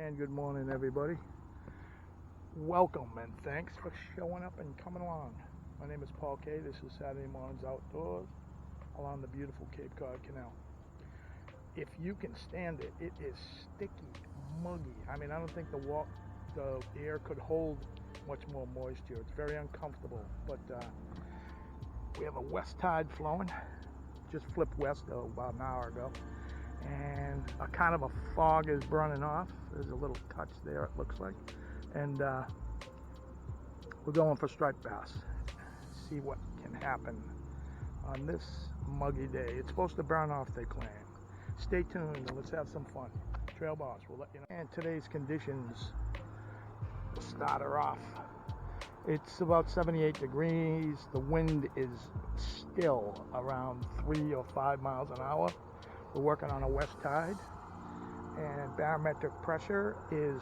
And good morning, everybody. Welcome and thanks for showing up and coming along. My name is Paul K. This is Saturday Mornings Outdoors along the beautiful Cape Cod Canal. If you can stand it, it is sticky, muggy. I mean, I don't think the air could hold much more moisture. It's very uncomfortable, but we have a west tide flowing. Just flipped west about an hour ago. And a kind of a fog is burning off. There's a little touch there, it looks like. And we're going for striped bass. See what can happen on this muggy day. It's supposed to burn off, they claim. Stay tuned and let's have some fun. Trail Boss will let you know. And today's conditions to start her off. It's about 78 degrees. The wind is still around 3 or 5 miles an hour. We're working on a west tide, and barometric pressure is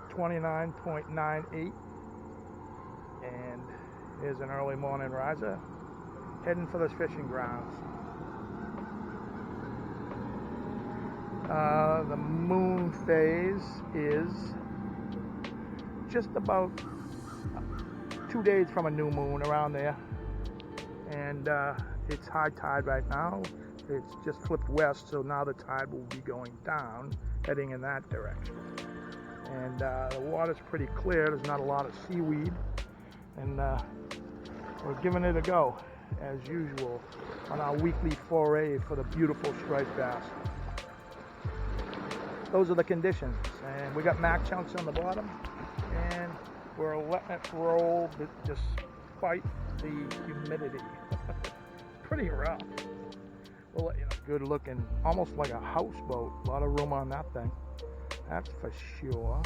29.98, and here's an early morning riser heading for the fishing grounds. The moon phase is just about 2 days from a new moon, around there, and it's high tide right now. It's just flipped west, so now the tide will be going down, heading in that direction. And the water's pretty clear. There's not a lot of seaweed, and we're giving it a go, as usual, on our weekly foray for the beautiful striped bass. Those are the conditions, and we got mac chunks on the bottom, and we're letting it roll despite the humidity. Pretty rough. We'll let you know. Good looking, almost like a houseboat. A lot of room on that thing. That's for sure.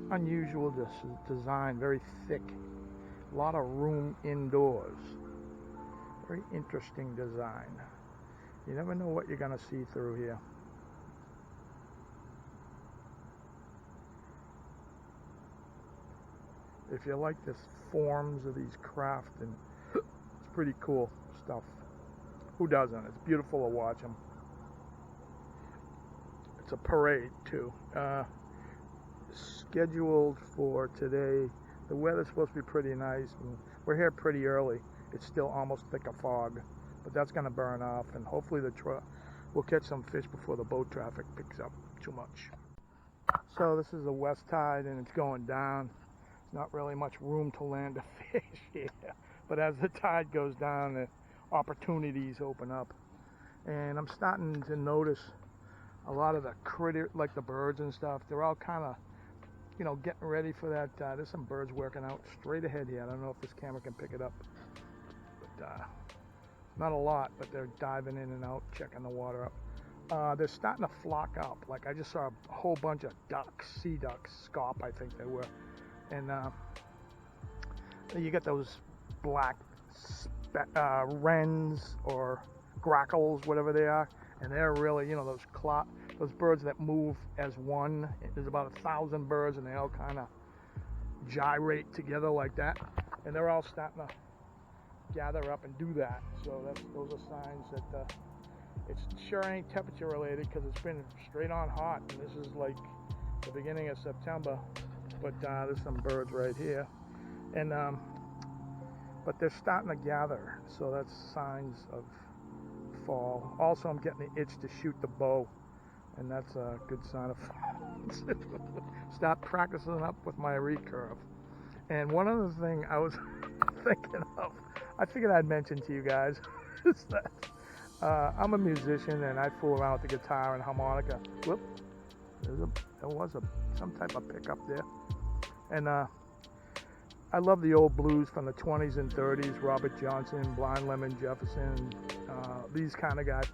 Unusual design, very thick. A lot of room indoors. Very interesting design. You never know what you're gonna see through here. If you like the forms of these craft, and it's pretty cool stuff. Who doesn't? It's beautiful to watch them. It's a parade too. Scheduled for today. The weather's supposed to be pretty nice. And we're here pretty early. It's still almost thick of fog, but that's going to burn off, and hopefully we'll catch some fish before the boat traffic picks up too much. So this is the west tide, and it's going down. There's not really much room to land a fish here, but as the tide goes down, the opportunities open up, and I'm starting to notice a lot of the critter, like the birds and stuff. They're all kind of, getting ready for that. There's some birds working out straight ahead here. I don't know if this camera can pick it up, but not a lot. But they're diving in and out, checking the water up. They're starting to flock up. Like I just saw a whole bunch of ducks, sea ducks, scaup, I think they were, and you get those black wrens or grackles, whatever they are, and they're really, those birds that move as one. There's about 1,000 birds, and they all kind of gyrate together like that, and they're all starting to gather up and do that. So those are signs that it sure ain't temperature related, because it's been straight on hot, and this is like the beginning of September. But there's some birds right here, and but they're starting to gather, so that's signs of fall. Also, I'm getting the itch to shoot the bow, and that's a good sign of fall. Start practicing up with my recurve. And one other thing I was thinking of, I figured I'd mention to you guys, is that I'm a musician, and I fool around with the guitar and harmonica. Whoop, there was some type of pickup there. And I love the old blues from the 20s and 30s, Robert Johnson, Blind Lemon Jefferson, these kind of guys.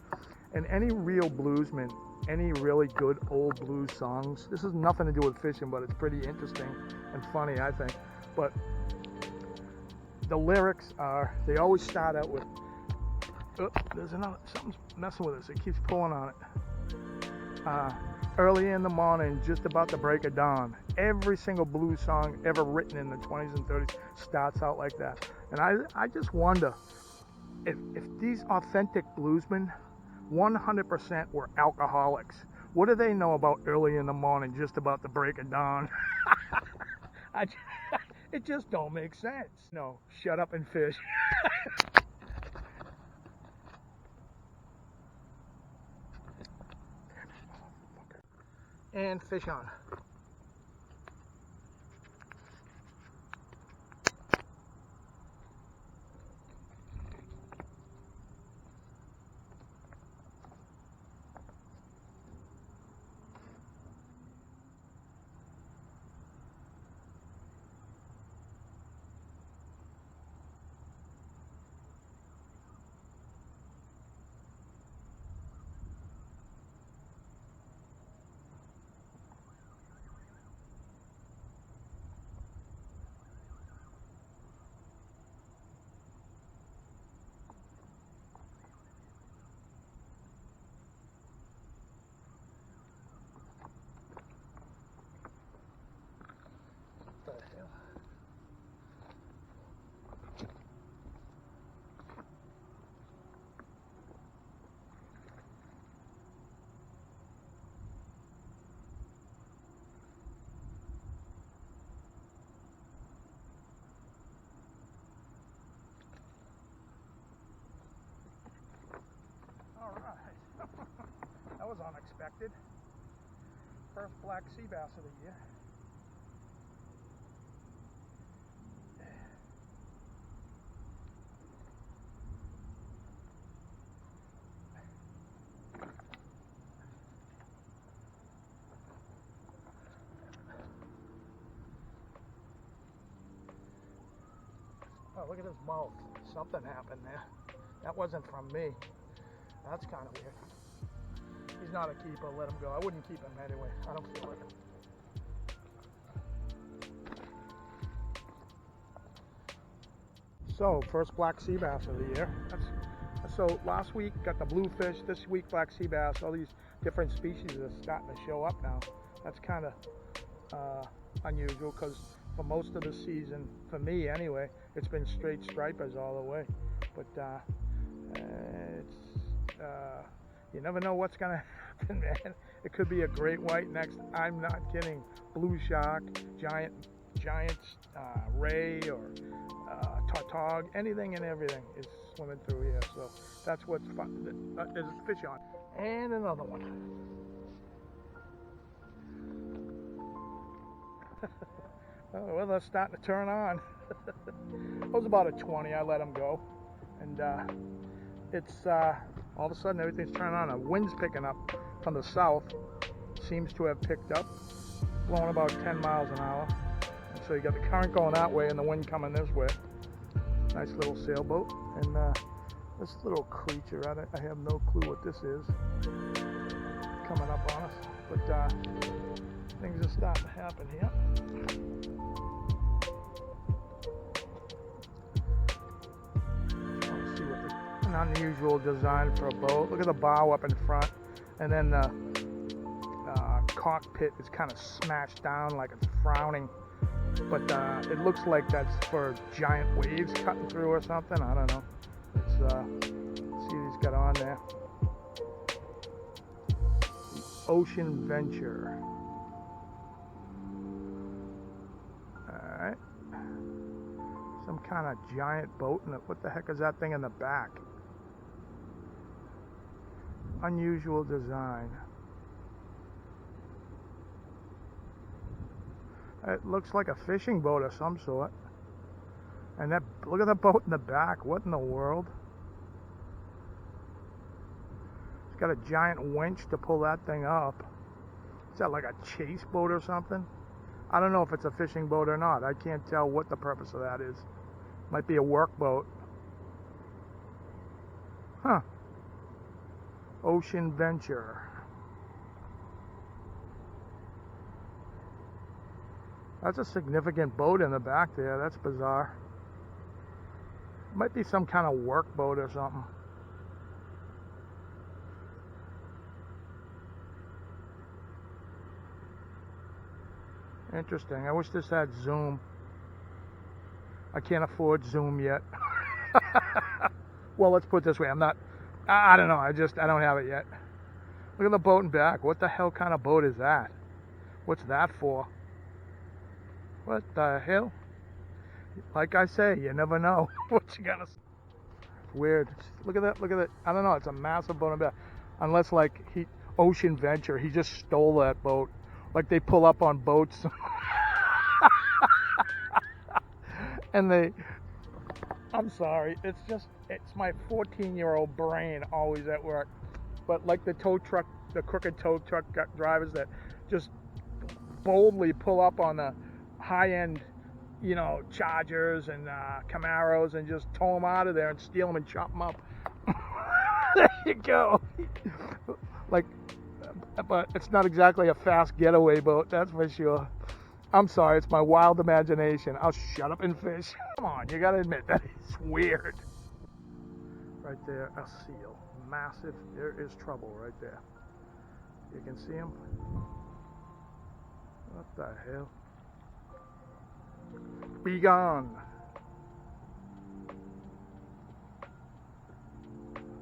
And any real bluesman, any really good old blues songs, this has nothing to do with fishing, but it's pretty interesting and funny, I think. But the lyrics they always start out with, something's messing with us, it keeps pulling on it. Early in the morning, just about the break of dawn. Every single blues song ever written in the 20s and 30s starts out like that. And I just wonder if these authentic bluesmen 100% were alcoholics. What do they know about early in the morning, just about the break of dawn? I, it just don't make sense. No, shut up and fish. And fish on. What the hell? All right. That was unexpected. First black sea bass of the year. Oh, look at his mouth. Something happened there. That wasn't from me. That's kind of weird. He's not a keeper. Let him go. I wouldn't keep him anyway. I don't feel like it. So, first black sea bass of the year. So last week got the bluefish. This week black sea bass. All these different species are starting to show up now. That's kind of unusual because for most of the season, for me anyway, it's been straight stripers all the way. But you never know what's gonna happen, man. It could be a great white next. I'm not kidding. Blue shark, giant ray, or tautog. Anything and everything is swimming through here. So that's what's fun. There's a fish on, and another one. Oh, well, they're starting to turn on. It was about a 20. I let them go, and it's all of a sudden everything's turning on. The wind's picking up from the south. Seems to have picked up, blowing about 10 miles an hour. And so you got the current going that way and the wind coming this way. Nice little sailboat, and this little creature. I have no clue what this is coming up on us, but things are starting to happen here. An unusual design for a boat. Look at the bow up in front, and then the cockpit is kind of smashed down like it's frowning, but it looks like that's for giant waves cutting through or something. I don't know. Let's see what he's got on there. The Ocean Venture. Alright. Some kind of giant boat. What the heck is that thing in the back? Unusual design. It looks like a fishing boat of some sort. And that, look at the boat in the back. What in the world? It's got a giant winch to pull that thing up. Is that like a chase boat or something? I don't know if it's a fishing boat or not. I can't tell what the purpose of that is. Might be a work boat. Huh. Ocean Venture. That's a significant boat in the back there. That's bizarre. Might be some kind of work boat or something. Interesting. I wish this had zoom. I can't afford zoom yet. Well, let's put it this way. I don't know. I don't have it yet. Look at the boat in back. What the hell kind of boat is that? What's that for? What the hell? Like I say, you never know what you gotta. Weird. Look at that. Look at that. I don't know. It's a massive boat in back. Unless like Ocean Venture, he just stole that boat. Like they pull up on boats. And I'm sorry, it's my 14-year-old brain always at work. But like the crooked tow truck drivers that just boldly pull up on the high-end, Chargers and Camaros and just tow them out of there and steal them and chop them up. There you go. But it's not exactly a fast getaway boat, that's for sure. I'm sorry, it's my wild imagination. I'll shut up and fish. Come on, you gotta admit, that is weird. Right there, a seal. Massive. There is trouble right there. You can see him. What the hell? Be gone.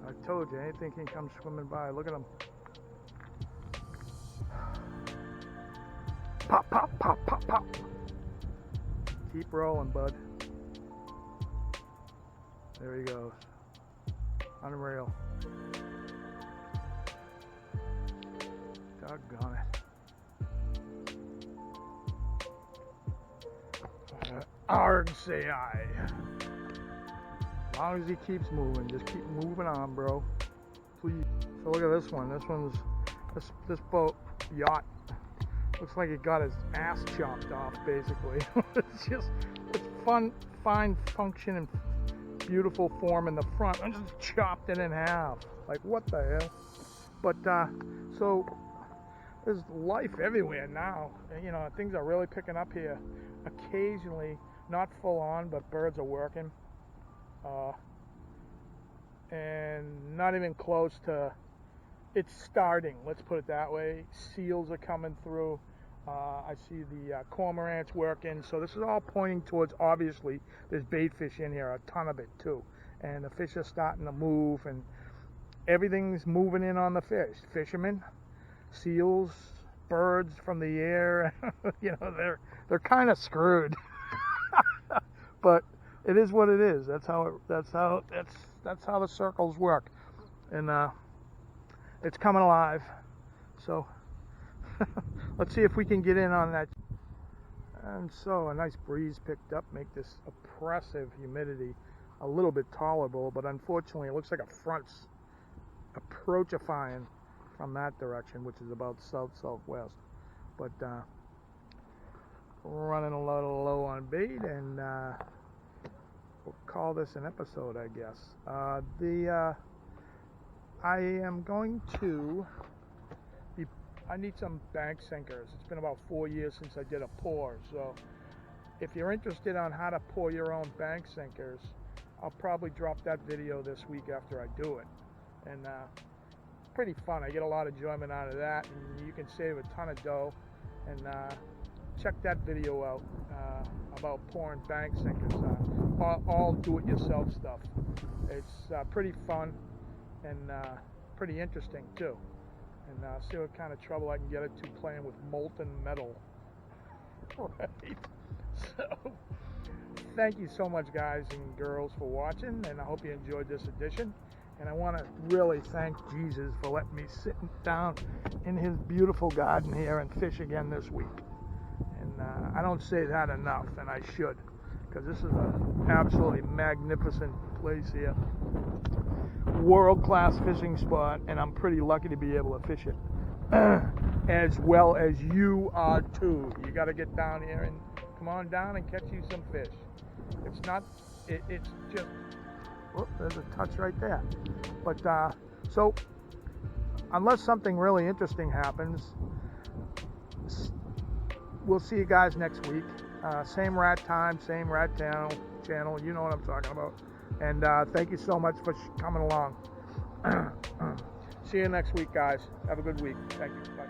I told you, anything can come swimming by. Look at him. Pop, pop, pop, pop, pop. Keep rolling, bud. There he goes. Unreal. Doggone it. Arg, say I. As long as he keeps moving, just keep moving on, bro. Please. So look at this one. This one's this boat yacht. Looks like it got his ass chopped off, basically. It's fine function and beautiful form in the front. I just chopped it in half. Like, what the hell? But, so, there's life everywhere now. Things are really picking up here. Occasionally, not full on, but birds are working. And not even close to, it's starting, let's put it that way. Seals are coming through. I see the cormorants working, so this is all pointing towards, obviously, there's bait fish in here, a ton of it too, and the fish are starting to move, and everything's moving in on the fish. Fishermen, seals, birds from the air, they're kind of screwed, but it is what it is. That's how the circles work, and it's coming alive. So let's see if we can get in on that. And so a nice breeze picked up, make this oppressive humidity a little bit tolerable, but unfortunately it looks like a front's approachifying from that direction, which is about southwest. But running a little low on bait, and we'll call this an episode, I guess. I am going to I need some bank sinkers. It's been about 4 years since I did a pour, so if you're interested on how to pour your own bank sinkers, I'll probably drop that video this week after I do it. And pretty fun. I get a lot of enjoyment out of that, and you can save a ton of dough. And check that video out about pouring bank sinkers. All do-it-yourself stuff. It's pretty fun and pretty interesting too. And see what kind of trouble I can get into playing with molten metal. Right. So, thank you so much, guys and girls, for watching, and I hope you enjoyed this edition. And I want to really thank Jesus for letting me sit down in his beautiful garden here and fish again this week. And I don't say that enough, and I should, because this is an absolutely magnificent place here. World-class fishing spot, and I'm pretty lucky to be able to fish it as well as you are too. You got to get down here and come on down and catch you some fish. It's not, it's just, oh, there's a touch right there. But so unless something really interesting happens, we'll see you guys next week. Same rat time, same rat channel. You know what I'm talking about. And thank you so much for coming along. See you next week, guys. Have a good week. Thank you. Bye.